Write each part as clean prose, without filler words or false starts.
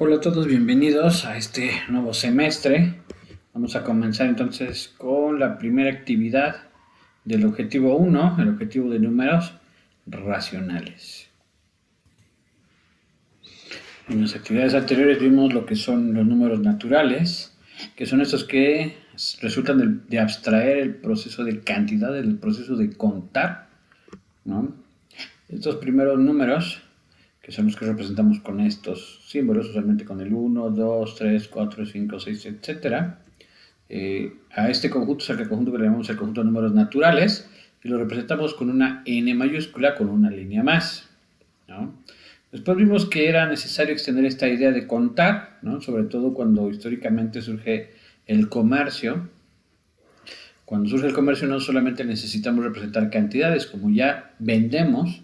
Hola a todos, bienvenidos a este nuevo semestre. Vamos a comenzar entonces con la primera actividad del objetivo 1, el objetivo de números racionales. En las actividades anteriores vimos lo que son los números naturales, que son estos que resultan de abstraer el proceso de cantidad, el proceso de contar, ¿no? Estos primeros números, que son los que representamos con estos símbolos, usualmente con el 1, 2, 3, 4, 5, 6, etc. A este conjunto es el conjunto que le llamamos el conjunto de números naturales y lo representamos con una n mayúscula con una línea más, ¿no? Después vimos que era necesario extender esta idea de contar, ¿no? Sobre todo cuando históricamente surge el comercio. Cuando surge el comercio no solamente necesitamos representar cantidades, como ya vendemos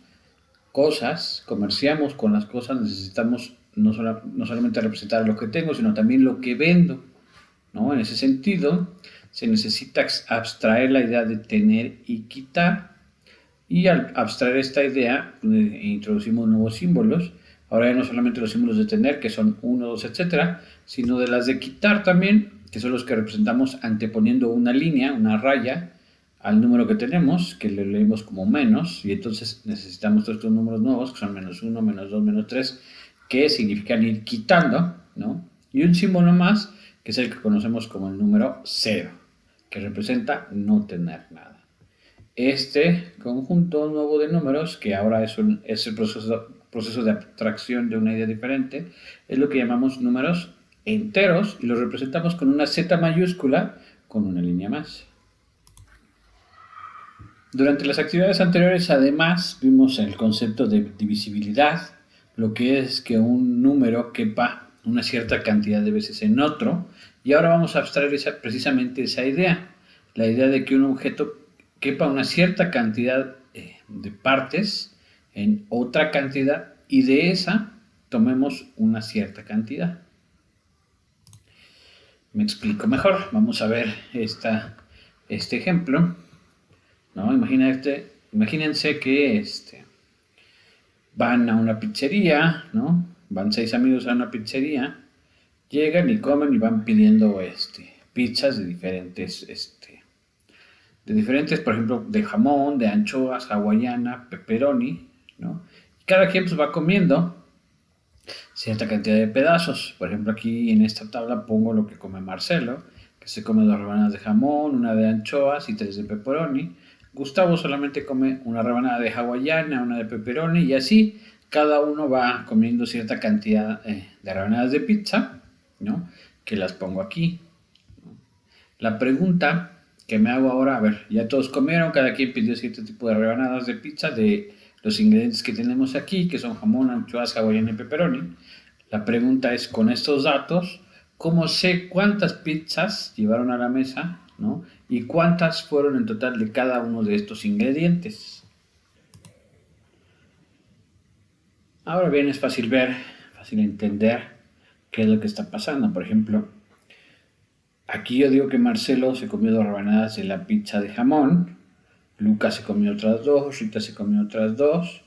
cosas, comerciamos con las cosas, necesitamos no solamente representar lo que tengo, sino también lo que vendo, ¿no? En ese sentido, se necesita abstraer la idea de tener y quitar, y al abstraer esta idea, introducimos nuevos símbolos. Ahora ya no solamente los símbolos de tener, que son 1, 2, etcétera, sino de las de quitar también, que son los que representamos anteponiendo una línea, una raya, al número que tenemos, que le leemos como menos, y entonces necesitamos todos estos números nuevos, que son menos 1, menos 2, menos 3, que significan ir quitando, ¿no? Y un símbolo más, que es el que conocemos como el número 0, que representa no tener nada. Este conjunto nuevo de números, que ahora es el proceso de abstracción de una idea diferente, es lo que llamamos números enteros y los representamos con una Z mayúscula con una línea más. Durante las actividades anteriores, además, vimos el concepto de divisibilidad, lo que es que un número quepa una cierta cantidad de veces en otro, y ahora vamos a abstraer precisamente esa idea, la idea de que un objeto quepa una cierta cantidad de partes en otra cantidad y de esa tomemos una cierta cantidad. Me explico mejor. Vamos a ver este ejemplo, ¿no? Imagínense que van a una pizzería, ¿no? Van 6 amigos a una pizzería, llegan y comen y van pidiendo pizzas de diferentes, por ejemplo, de jamón, de anchoas, hawaiana, pepperoni, ¿no? Cada quien pues va comiendo cierta cantidad de pedazos. Por ejemplo, aquí en esta tabla pongo lo que come Marcelo, que se come 2 rebanadas de jamón, una de anchoas y 3 de pepperoni. Gustavo solamente come una rebanada de hawaiana, una de pepperoni y así cada uno va comiendo cierta cantidad de rebanadas de pizza, ¿no? Que las pongo aquí. La pregunta que me hago ahora, a ver, ya todos comieron, cada quien pidió cierto tipo de rebanadas de pizza de los ingredientes que tenemos aquí, que son jamón, anchoas, hawaiana y pepperoni. La pregunta es, con estos datos, ¿cómo sé cuántas pizzas llevaron a la mesa, ¿no? Y cuántas fueron en total de cada uno de estos ingredientes? Ahora bien, es fácil ver, fácil entender qué es lo que está pasando. Por ejemplo, aquí yo digo que Marcelo se comió 2 rebanadas de la pizza de jamón, Lucas se comió otras 2, Rita se comió otras 2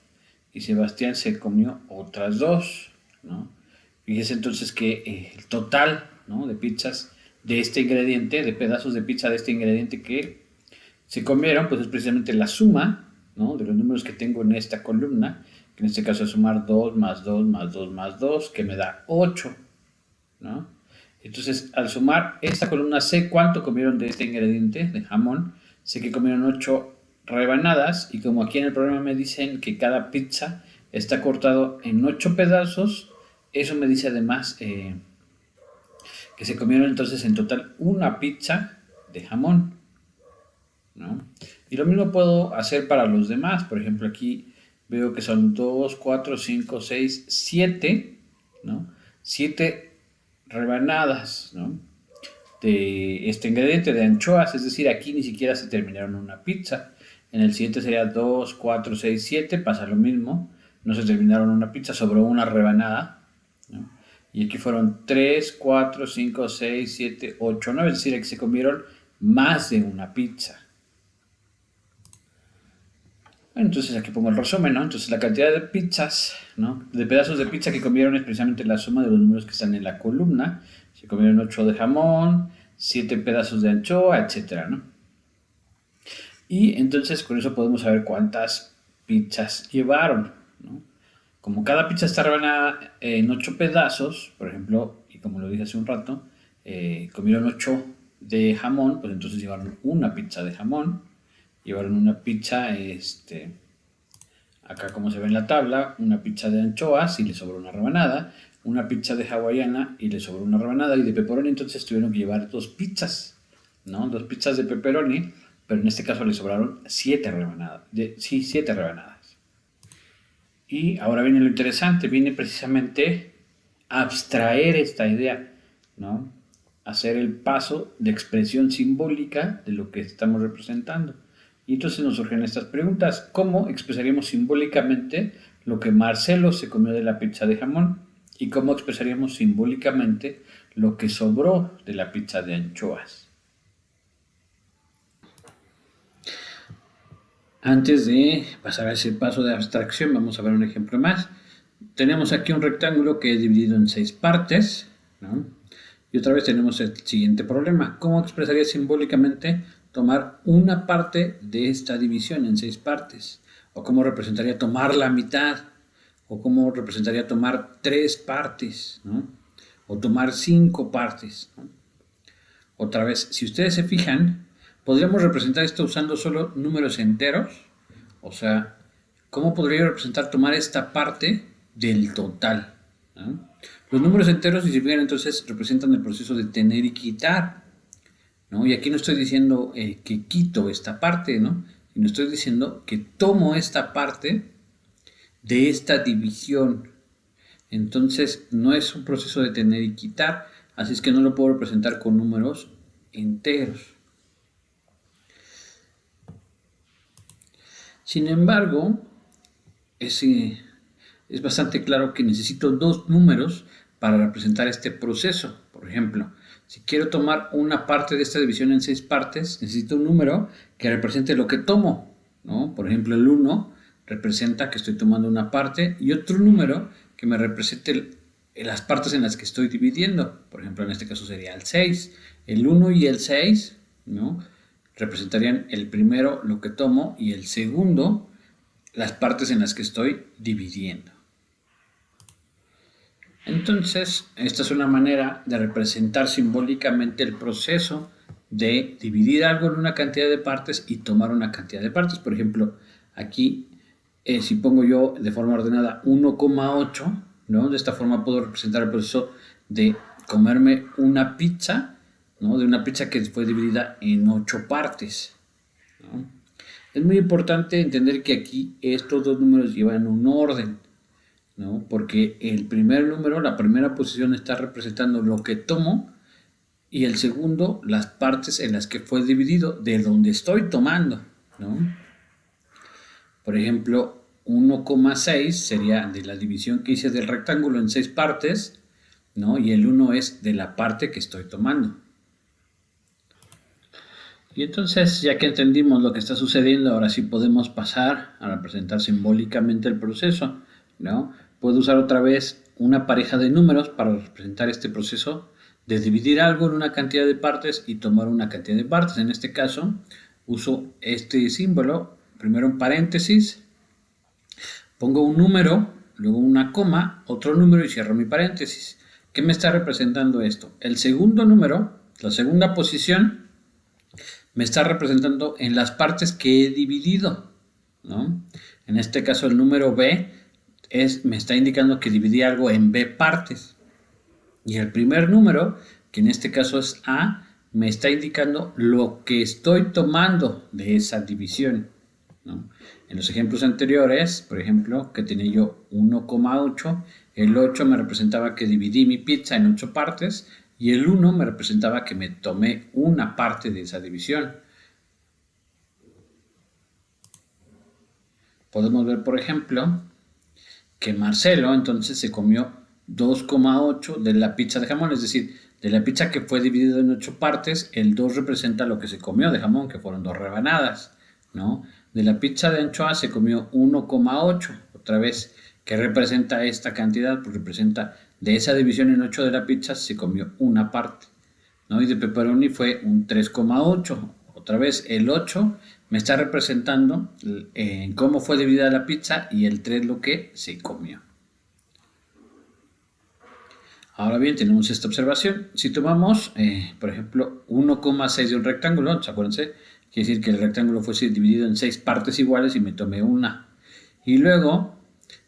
y Sebastián se comió otras 2, ¿no? Fíjese entonces que el total, ¿no?, de pizzas de este ingrediente, de pedazos de pizza de este ingrediente que se comieron, pues es precisamente la suma, ¿no?, de los números que tengo en esta columna, que en este caso es sumar 2 más 2 más 2 más 2, que me da 8, ¿no? Entonces, al sumar esta columna, sé cuánto comieron de este ingrediente, de jamón, sé que comieron 8 rebanadas, y como aquí en el programa me dicen que cada pizza está cortado en 8 pedazos, eso me dice además que se comieron entonces en total una pizza de jamón, ¿no? Y lo mismo puedo hacer para los demás. Por ejemplo, aquí veo que son 2, 4, 5, 6, 7, ¿no? 7 rebanadas, ¿no?, de este ingrediente de anchoas, es decir, aquí ni siquiera se terminaron una pizza. En el siguiente sería 2, 4, 6, 7, pasa lo mismo, no se terminaron una pizza, sobró una rebanada, ¿no? Y aquí fueron 3, 4, 5, 6, 7, 8, 9, es decir, aquí se comieron más de una pizza. Bueno, entonces aquí pongo el resumen, ¿no? Entonces la cantidad de pizzas, ¿no? De pedazos de pizza que comieron es precisamente la suma de los números que están en la columna. Se comieron 8 de jamón, 7 pedazos de anchoa, etcétera, ¿no? Y entonces con eso podemos saber cuántas pizzas llevaron, ¿no? Como cada pizza está rebanada en 8 pedazos, por ejemplo, y como lo dije hace un rato, comieron 8 de jamón, pues entonces llevaron una pizza de jamón, llevaron una pizza, acá como se ve en la tabla, una pizza de anchoas y le sobró una rebanada, una pizza de hawaiana y le sobró una rebanada, y de pepperoni entonces tuvieron que llevar 2 pizzas, ¿no? 2 pizzas de pepperoni, pero en este caso le sobraron 7 rebanadas, 7 rebanadas. Y ahora viene lo interesante, viene precisamente a abstraer esta idea, ¿no? Hacer el paso de expresión simbólica de lo que estamos representando. Y entonces nos surgen estas preguntas. ¿Cómo expresaríamos simbólicamente lo que Marcelo se comió de la pizza de jamón? ¿Y cómo expresaríamos simbólicamente lo que sobró de la pizza de anchoas? Antes de pasar a ese paso de abstracción, vamos a ver un ejemplo más. Tenemos aquí un rectángulo que es dividido en 6 partes, ¿no? Y otra vez tenemos el siguiente problema. ¿Cómo expresaría simbólicamente tomar una parte de esta división en 6 partes? ¿O cómo representaría tomar la mitad? ¿O cómo representaría tomar 3 partes, ¿no? O tomar 5 partes, ¿no? Otra vez, si ustedes se fijan, podríamos representar esto usando solo números enteros. O sea, ¿cómo podría representar tomar esta parte del total, ¿no? Los números enteros, si se fijan, entonces representan el proceso de tener y quitar, ¿no? Y aquí no estoy diciendo que quito esta parte, ¿no? Sino estoy diciendo que tomo esta parte de esta división. Entonces no es un proceso de tener y quitar, así es que no lo puedo representar con números enteros. Sin embargo, es bastante claro que necesito 2 números para representar este proceso. Por ejemplo, si quiero tomar una parte de esta división en 6 partes, necesito un número que represente lo que tomo, ¿no? Por ejemplo, el 1 representa que estoy tomando una parte, y otro número que me represente las partes en las que estoy dividiendo. Por ejemplo, en este caso sería el 6. El 1 y el 6, ¿no?, representarían el primero lo que tomo y el segundo las partes en las que estoy dividiendo. Entonces, esta es una manera de representar simbólicamente el proceso de dividir algo en una cantidad de partes y tomar una cantidad de partes. Por ejemplo, aquí, si pongo yo de forma ordenada 1,8, ¿no? De esta forma puedo representar el proceso de comerme una pizza, ¿no? De una pizza que fue dividida en 8 partes, ¿no? Es muy importante entender que aquí estos 2 números llevan un orden, ¿no? Porque el primer número, la primera posición, está representando lo que tomo, y el segundo, las partes en las que fue dividido, de donde estoy tomando, ¿no? Por ejemplo, 1,6 sería de la división que hice del rectángulo en 6 partes, ¿no? Y el 1 es de la parte que estoy tomando. Y entonces, ya que entendimos lo que está sucediendo, ahora sí podemos pasar a representar simbólicamente el proceso, ¿no? Puedo usar otra vez una pareja de números para representar este proceso de dividir algo en una cantidad de partes y tomar una cantidad de partes. En este caso, uso este símbolo, primero en paréntesis, pongo un número, luego una coma, otro número y cierro mi paréntesis. ¿Qué me está representando esto? El segundo número, la segunda posición, me está representando en las partes que he dividido, ¿no? En este caso el número B me está indicando que dividí algo en B partes. Y el primer número, que en este caso es A, me está indicando lo que estoy tomando de esa división, ¿no? En los ejemplos anteriores, por ejemplo, que tenía yo 1,8, el 8 me representaba que dividí mi pizza en 8 partes, y el 1 me representaba que me tomé una parte de esa división. Podemos ver, por ejemplo, que Marcelo entonces se comió 2,8 de la pizza de jamón, es decir, de la pizza que fue dividida en 8 partes, el 2 representa lo que se comió de jamón, que fueron 2 rebanadas, ¿no? de la pizza de anchoa se comió 1,8. Otra vez, ¿qué representa esta cantidad? Pues representa de esa división en 8 de la pizza se comió una parte, ¿no? Y de pepperoni fue un 3,8. Otra vez, el 8 me está representando cómo fue dividida la pizza y el 3 lo que se comió. Ahora bien, tenemos esta observación. Si tomamos, por ejemplo, 1,6 de un rectángulo, acuérdense, quiere decir que el rectángulo fuese dividido en 6 partes iguales y me tomé una. Y luego,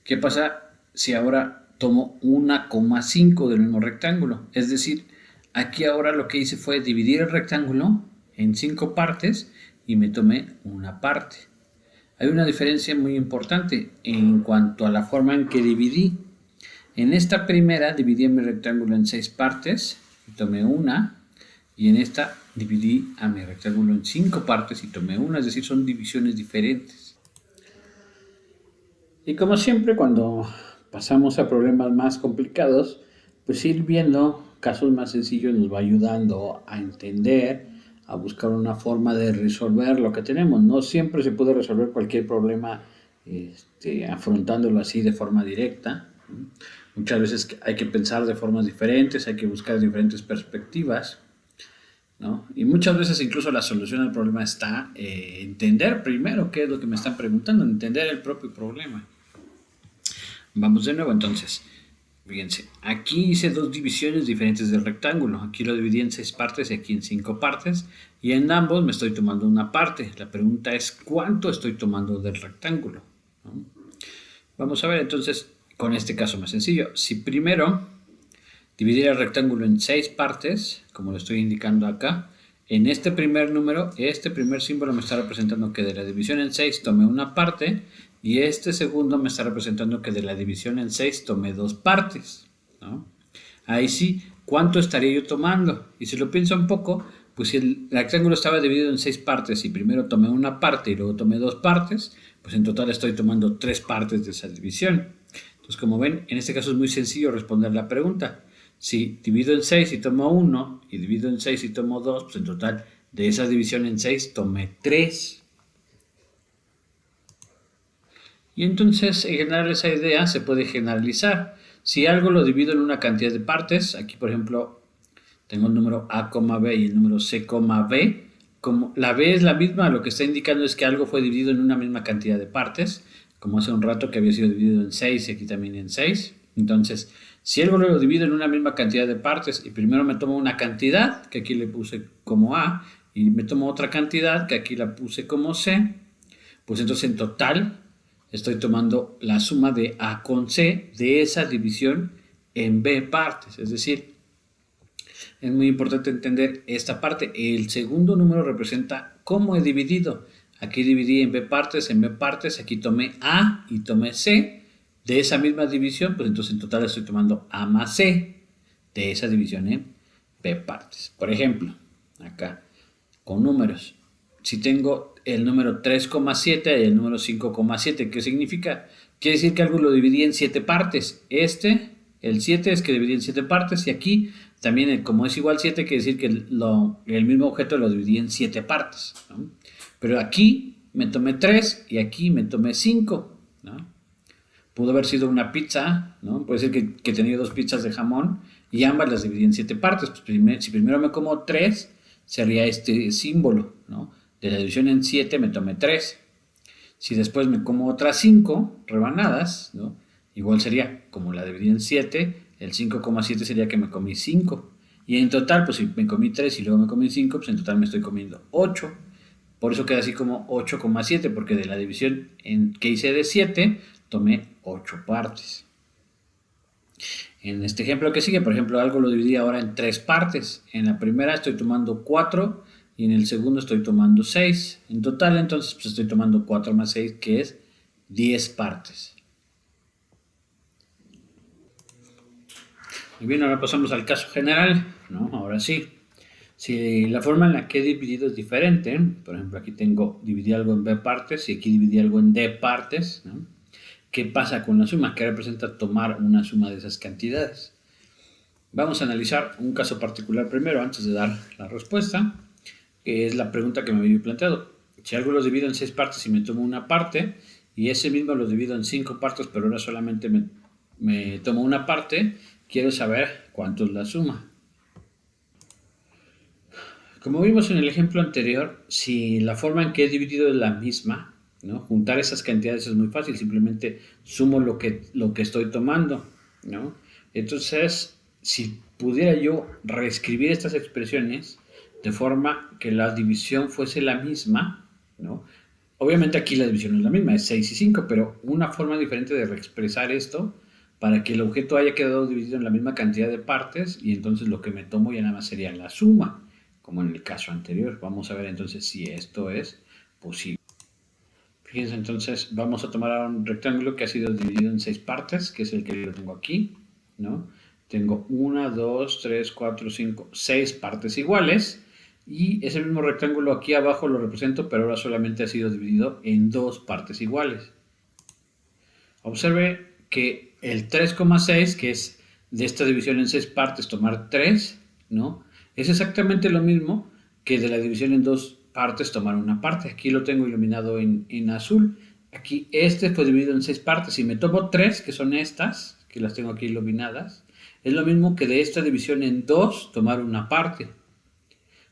¿qué pasa si ahora tomo 1,5 del mismo rectángulo? Es decir, aquí ahora lo que hice fue dividir el rectángulo en 5 partes y me tomé una parte. Hay una diferencia muy importante en cuanto a la forma en que dividí. En esta primera dividí mi rectángulo en 6 partes y tomé una, y en esta dividí a mi rectángulo en 5 partes y tomé una, es decir, son divisiones diferentes. Y como siempre, cuando pasamos a problemas más complicados, pues ir viendo casos más sencillos nos va ayudando a entender, a buscar una forma de resolver lo que tenemos. No siempre se puede resolver cualquier problema afrontándolo así de forma directa. Muchas veces hay que pensar de formas diferentes, hay que buscar diferentes perspectivas, ¿no? Y muchas veces incluso la solución al problema está en entender primero qué es lo que me están preguntando, entender el propio problema. Vamos de nuevo entonces. Fíjense, aquí hice dos divisiones diferentes del rectángulo. Aquí lo dividí en 6 partes y aquí en 5 partes. Y en ambos me estoy tomando una parte. La pregunta es, ¿cuánto estoy tomando del rectángulo? ¿No? Vamos a ver entonces con este caso más sencillo. Si primero dividiera el rectángulo en 6 partes, como lo estoy indicando acá, en este primer número, este primer símbolo me está representando que de la división en 6 tomé una parte, y este segundo me está representando que de la división en 6 tomé 2 partes, ¿no? Ahí sí, ¿cuánto estaría yo tomando? Y si lo pienso un poco, pues si el rectángulo estaba dividido en 6 partes y primero tomé una parte y luego tomé 2 partes, pues en total estoy tomando 3 partes de esa división. Entonces, como ven, en este caso es muy sencillo responder la pregunta. Si divido en 6 y tomo 1, y divido en 6 y tomo 2, pues en total de esa división en 6 tomé 3. Y entonces, en general, esa idea se puede generalizar. Si algo lo divido en una cantidad de partes, aquí por ejemplo tengo el número A, B y el número C, B, como la B es la misma, lo que está indicando es que algo fue dividido en una misma cantidad de partes, como hace un rato que había sido dividido en 6 y aquí también en 6. Entonces, si algo lo divido en una misma cantidad de partes y primero me tomo una cantidad, que aquí le puse como A, y me tomo otra cantidad, que aquí la puse como C, pues entonces en total estoy tomando la suma de A con C de esa división en B partes. Es decir, es muy importante entender esta parte. El segundo número representa cómo he dividido. Aquí dividí en B partes, aquí tomé A y tomé C de esa misma división, pues entonces en total estoy tomando A más C de esa división en B partes. Por ejemplo, acá, con números. Si tengo el número 3,7 y el número 5,7, ¿qué significa? Quiere decir que algo lo dividí en 7 partes. El 7 es que dividí en 7 partes, y aquí también, como es igual 7, quiere decir que el mismo objeto lo dividí en 7 partes, ¿no? Pero aquí me tomé 3 y aquí me tomé 5, ¿no? Pudo haber sido una pizza, ¿no? Puede ser que tenía 2 pizzas de jamón y ambas las dividí en 7 partes. Pues si primero me como 3, sería este símbolo, ¿no? De la división en 7 me tomé 3. Si después me como otras 5 rebanadas, ¿no? Igual sería, como la dividí en 7, el 5,7 sería que me comí 5. Y en total, pues si me comí 3 y luego me comí 5, pues en total me estoy comiendo 8. Por eso queda así como 8,7, porque de la división que hice de 7, tomé 8 partes. En este ejemplo que sigue, por ejemplo, algo lo dividí ahora en 3 partes. En la primera estoy tomando 4 y en el segundo estoy tomando 6. En total, entonces, pues estoy tomando 4 más 6, que es 10 partes. Muy bien, ahora pasamos al caso general, ¿no? Ahora sí. Si la forma en la que he dividido es diferente, por ejemplo, aquí dividí algo en B partes y aquí dividí algo en D partes, ¿no? ¿Qué pasa con la suma? ¿Qué representa tomar una suma de esas cantidades? Vamos a analizar un caso particular primero antes de dar la respuesta, que es la pregunta que me había planteado. Si algo lo divido en 6 partes y me tomo una parte, y ese mismo lo divido en 5 partes, pero ahora solamente me tomo una parte, quiero saber cuánto es la suma. Como vimos en el ejemplo anterior, si la forma en que he dividido es la misma, ¿no? Juntar esas cantidades es muy fácil, simplemente sumo lo que estoy tomando, ¿no? Entonces, si pudiera yo reescribir estas expresiones de forma que la división fuese la misma, ¿no? Obviamente aquí la división no es la misma, es 6 y 5, pero una forma diferente de reexpresar esto para que el objeto haya quedado dividido en la misma cantidad de partes y entonces lo que me tomo ya nada más sería la suma, como en el caso anterior. Vamos a ver entonces si esto es posible. Fíjense, entonces vamos a tomar un rectángulo que ha sido dividido en 6 partes, que es el que yo tengo aquí, ¿no? Tengo 1, 2, 3, 4, 5, 6 partes iguales. Y ese mismo rectángulo aquí abajo lo represento, pero ahora solamente ha sido dividido en 2 partes iguales. Observe que el 3,6, que es de esta división en 6 partes, tomar 3, ¿no? Es exactamente lo mismo que de la división en 2 partes, tomar una parte. Aquí lo tengo iluminado en azul. Aquí este fue dividido en 6 partes. Si me tomo 3, que son estas, que las tengo aquí iluminadas, es lo mismo que de esta división en 2, tomar una parte.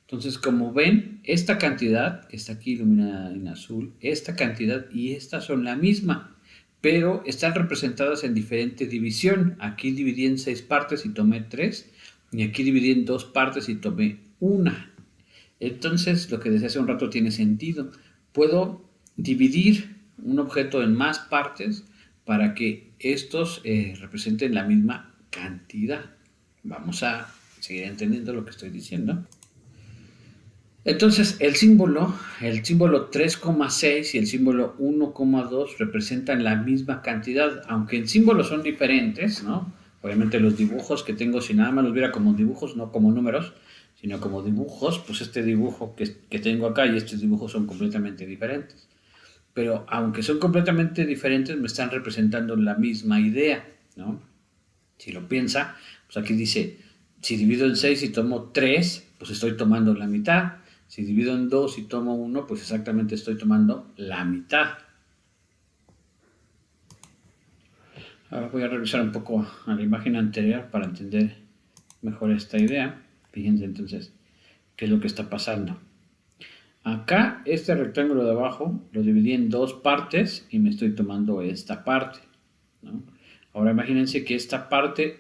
Entonces, como ven, esta cantidad, que está aquí iluminada en azul, esta cantidad y esta son la misma, pero están representadas en diferente división. Aquí dividí en 6 partes y tomé 3, y aquí dividí en 2 partes y tomé 1. Entonces, lo que decía hace un rato tiene sentido. Puedo dividir un objeto en más partes para que estos representen la misma cantidad. Vamos a seguir entendiendo lo que estoy diciendo. Entonces, el símbolo 3,6 y el símbolo 1,2 representan la misma cantidad, aunque en símbolos son diferentes, ¿no? Obviamente los dibujos que tengo, si nada más los viera como dibujos, no como números, sino como dibujos, pues este dibujo que tengo acá y estos dibujos son completamente diferentes. Pero aunque son completamente diferentes, me están representando la misma idea, ¿no? Si lo piensa, pues aquí dice, si divido en 6 y tomo 3, pues estoy tomando la mitad. Si divido en 2 y tomo 1, pues exactamente estoy tomando la mitad. Ahora voy a regresar un poco a la imagen anterior para entender mejor esta idea. Fíjense entonces qué es lo que está pasando. Acá, este rectángulo de abajo lo dividí en 2 partes y me estoy tomando esta parte, ¿no? Ahora imagínense que esta parte,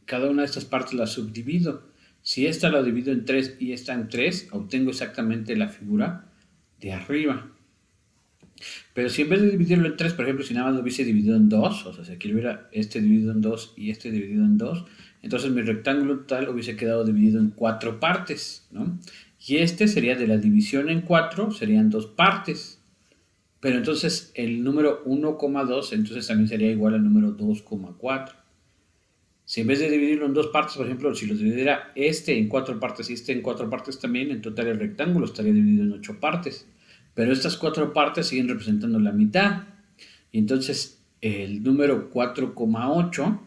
cada una de estas partes la subdivido. Si esta la divido en 3 y esta en 3, obtengo exactamente la figura de arriba. Pero si en vez de dividirlo en 3, por ejemplo, si nada más lo hubiese dividido en 2, o sea, si aquí hubiera este dividido en 2 y este dividido en 2, entonces mi rectángulo total hubiese quedado dividido en 4 partes, ¿no? Y este sería de la división en 4, serían 2 partes. Pero entonces el número 1,2 entonces también sería igual al número 2,4. Si en vez de dividirlo en 2 partes, por ejemplo, si lo dividiera este en 4 partes y este en 4 partes también, en total el rectángulo estaría dividido en 8 partes. Pero estas 4 partes siguen representando la mitad. Y entonces el número 4,8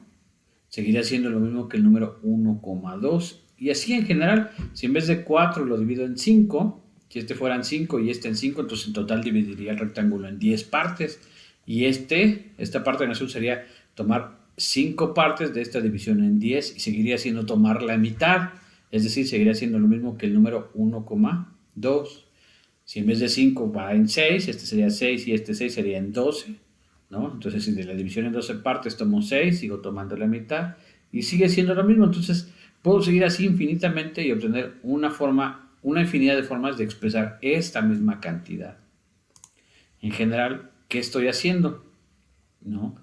seguiría siendo lo mismo que el número 1,2. Y así en general, si en vez de 4 lo divido en 5, si este fueran 5 y este en 5, entonces en total dividiría el rectángulo en 10 partes. Y esta parte en azul sería tomar 5 partes de esta división en 10 y seguiría siendo tomar la mitad. Es decir, seguiría siendo lo mismo que el número 1,2. Si en vez de 5 va en 6, este sería 6 y este 6 sería en 12, ¿no? Entonces, si de la división en 12 partes tomo 6, sigo tomando la mitad y sigue siendo lo mismo. Entonces, puedo seguir así infinitamente y obtener una infinidad de formas de expresar esta misma cantidad. En general, ¿qué estoy haciendo? ¿No?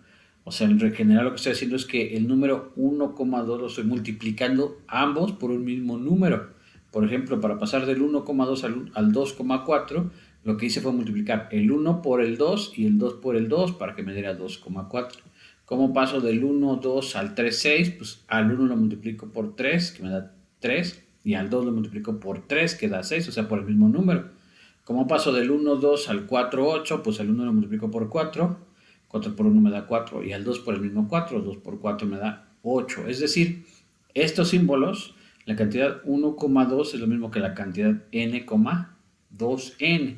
O sea, en general lo que estoy haciendo es que el número 1,2 lo estoy multiplicando ambos por un mismo número. Por ejemplo, para pasar del 1,2 al 2,4, lo que hice fue multiplicar el 1 por el 2 y el 2 por el 2 para que me diera 2,4. ¿Cómo paso del 1, 2 al 3, 6? Pues al 1 lo multiplico por 3, que me da 3, y al 2 lo multiplico por 3, que da 6, o sea, por el mismo número. ¿Cómo paso del 1, 2 al 4, 8? Pues al 1 lo multiplico por 4, 4 por 1 me da 4, y al 2 por el mismo 4, 2 por 4 me da 8. Es decir, estos símbolos, la cantidad 1,2 es lo mismo que la cantidad n,2n.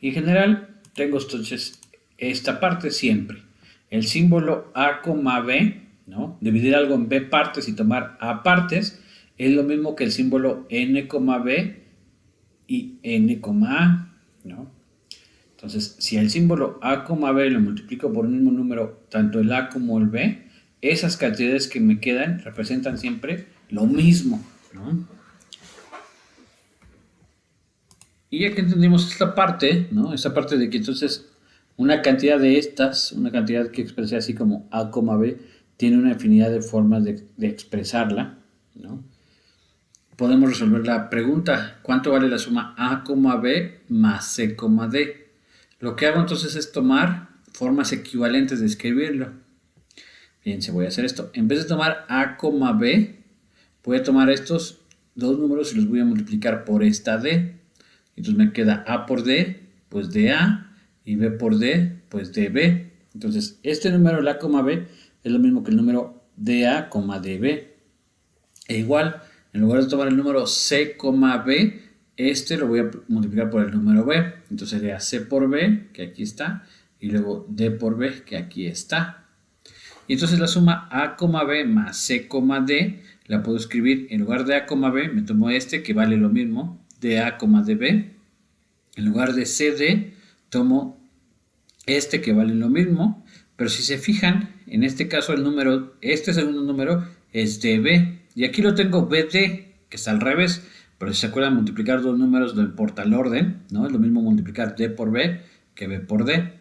Y en general tengo entonces esta parte siempre. El símbolo A, B, ¿no? Dividir algo en B partes y tomar A partes es lo mismo que el símbolo N, B y N, A, ¿no? Entonces, si el símbolo A, B lo multiplico por un mismo número, tanto el A como el B, esas cantidades que me quedan representan siempre lo mismo, ¿no? Y ya que entendimos esta parte, ¿no? Esta parte de que entonces una cantidad de estas, una cantidad que expresé así como A, B, tiene una infinidad de formas de expresarla, ¿no? Podemos resolver la pregunta, ¿cuánto vale la suma A, B más C, D? Lo que hago entonces es tomar formas equivalentes de escribirlo. Bien, se voy a hacer esto. En vez de tomar A, B, voy a tomar estos dos números y los voy a multiplicar por esta D. Entonces me queda A por D, pues DA, y B por D, pues DB. Entonces este número, la B, es lo mismo que el número DA, DB. E igual, en lugar de tomar el número C, B, este lo voy a multiplicar por el número B. Entonces sería C por B, que aquí está, y luego D por B, que aquí está. Y entonces la suma A, B más C, D la puedo escribir en lugar de A, B, me tomo este que vale lo mismo, DA, DB. En lugar de CD, tomo este que vale lo mismo, pero si se fijan, en este caso el número, este segundo número es DB, y aquí lo tengo BD, que está al revés, pero si se acuerdan multiplicar dos números no importa el orden, ¿no? Es lo mismo multiplicar D por B que B por D.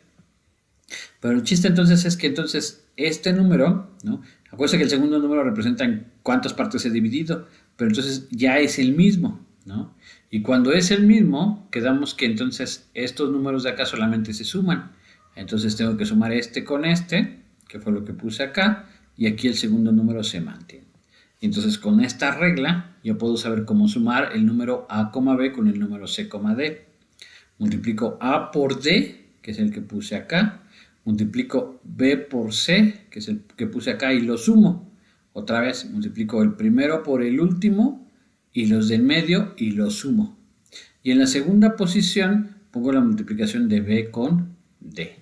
Pero el chiste entonces es que entonces este número, ¿no? Acuérdense que el segundo número representa en cuántas partes he dividido, pero entonces ya es el mismo, ¿no? Y cuando es el mismo, quedamos que entonces estos números de acá solamente se suman. Entonces tengo que sumar este con este, que fue lo que puse acá, y aquí el segundo número se mantiene. Y entonces con esta regla yo puedo saber cómo sumar el número A, B con el número C, D. Multiplico A por D, que es el que puse acá, multiplico B por C, que es el que puse acá, y lo sumo. Otra vez, multiplico el primero por el último, y los del medio, y los sumo. Y en la segunda posición pongo la multiplicación de B con D.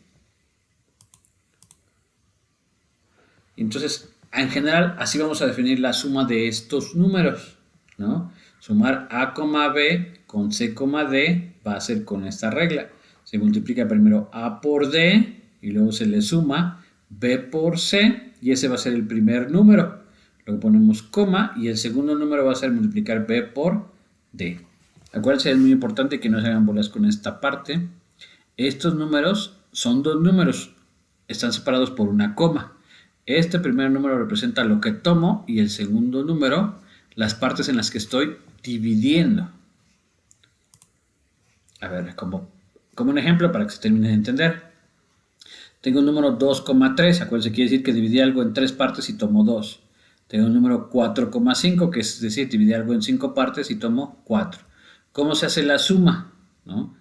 Entonces, en general, así vamos a definir la suma de estos números, ¿no? Sumar A, B con C, D va a ser con esta regla. Se multiplica primero A por D y luego se le suma B por C y ese va a ser el primer número. Luego ponemos coma y el segundo número va a ser multiplicar B por D. Acuérdense, es muy importante que no se hagan bolas con esta parte. Estos números son dos números, están separados por una coma. Este primer número representa lo que tomo y el segundo número, las partes en las que estoy dividiendo. A ver, como un ejemplo para que se termine de entender. Tengo un número 2,3, acuérdense, quiere decir que dividí algo en 3 partes y tomo 2. Tengo un número 4,5, que es decir, dividí algo en 5 partes y tomo 4. ¿Cómo se hace la suma? ¿No?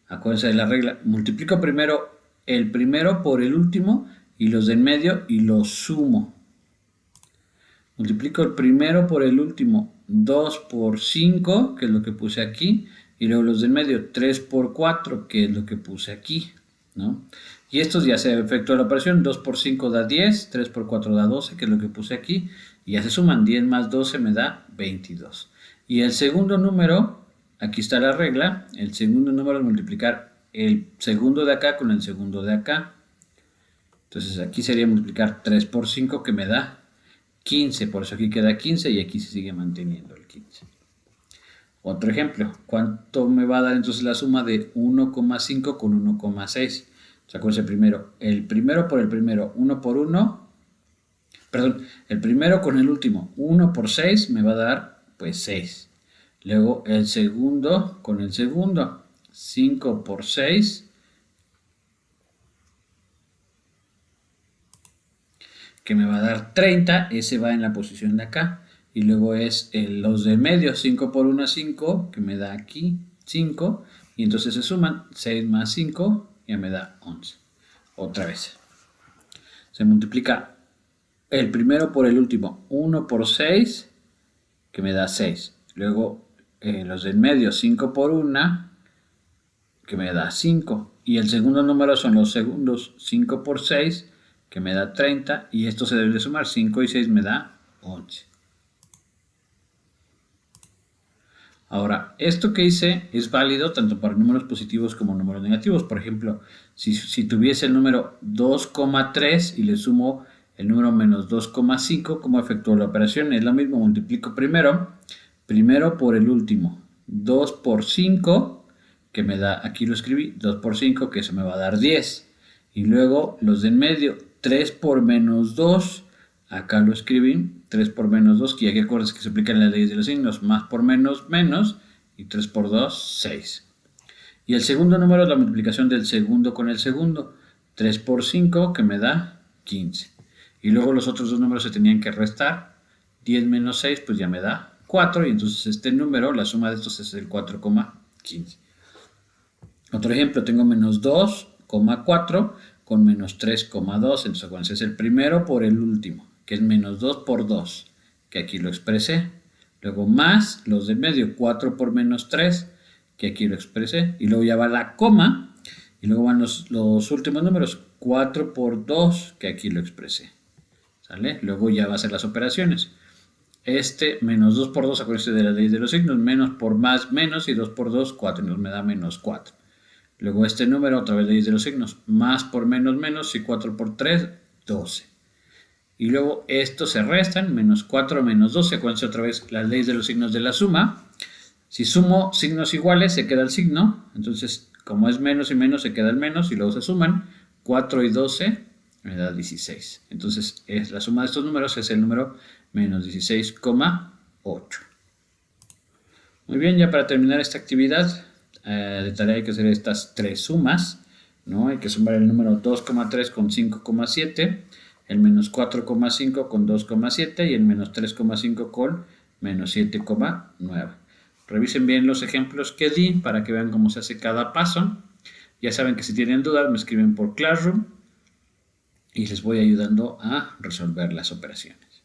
Acuérdense de la regla. Multiplico primero el primero por el último y los del medio y los sumo. Multiplico el primero por el último, 2 por 5, que es lo que puse aquí, y luego los del medio, 3 por 4, que es lo que puse aquí, ¿no? Y estos ya se efectuó la operación, 2 por 5 da 10, 3 por 4 da 12, que es lo que puse aquí, y ya se suman, 10 más 12 me da 22. Y el segundo número, aquí está la regla, el segundo número es multiplicar el segundo de acá con el segundo de acá. Entonces aquí sería multiplicar 3 por 5 que me da 15, por eso aquí queda 15 y aquí se sigue manteniendo el 15. Otro ejemplo, ¿cuánto me va a dar entonces la suma de 1,5 con 1,6? Acuérdense primero, el primero por el primero, 1 por 1, perdón, el primero con el último, 1 por 6 me va a dar pues 6. Luego el segundo con el segundo, 5 por 6, que me va a dar 30, ese va en la posición de acá. Y luego es los de medio, 5 por 1, 5, que me da aquí 5. Y entonces se suman 6 más 5, ya me da 11. Otra vez. Se multiplica el primero por el último, 1 por 6, que me da 6. Luego los del medio, 5 por 1, que me da 5. Y el segundo número son los segundos, 5 por 6, que me da 30. Y esto se debe de sumar, 5 y 6 me da 11. Ahora, esto que hice es válido tanto para números positivos como números negativos. Por ejemplo, si tuviese el número 2,3 y le sumo el número menos 2,5, ¿cómo efectúo la operación? Es lo mismo, multiplico primero por el último. 2 por 5, que me da, aquí lo escribí, 2 por 5, que eso me va a dar 10. Y luego los de en medio, 3 por menos 2, acá lo escribí, 3 por menos 2, que ya que acuerdas que se aplican las leyes de los signos, más por menos, menos, y 3 por 2, 6. Y el segundo número es la multiplicación del segundo con el segundo, 3 por 5, que me da 15. Y luego los otros dos números se tenían que restar, 10 menos 6, pues ya me da 4, y entonces este número, la suma de estos es el 4,15. Otro ejemplo, tengo menos 2,4 con menos 3,2, entonces acuérdense, es el primero por el último, que es menos 2 por 2, que aquí lo expresé. Luego más los de medio, 4 por menos 3, que aquí lo expresé. Y luego ya va la coma, y luego van los últimos números, 4 por 2, que aquí lo expresé. ¿Sale? Luego ya va a ser las operaciones. Este menos 2 por 2, acuérdense de la ley de los signos, menos por más, menos, y 2 por 2, 4, y nos me da menos 4. Luego este número, otra vez leyes de los signos, más por menos, menos, y 4 por 3, 12. Y luego estos se restan, menos 4 menos 12, acuérdense otra vez las leyes de los signos de la suma. Si sumo signos iguales, se queda el signo, entonces como es menos y menos, se queda el menos, y luego se suman, 4 y 12 me da 16. Entonces la suma de estos números es el número menos 16,8. Muy bien, ya para terminar esta actividad, de tarea hay que hacer estas tres sumas, ¿no? Hay que sumar el número 2,3 con 5,7, el menos 4,5 con 2,7 y el menos 3,5 con menos 7,9. Revisen bien los ejemplos que di para que vean cómo se hace cada paso. Ya saben que si tienen dudas me escriben por Classroom y les voy ayudando a resolver las operaciones.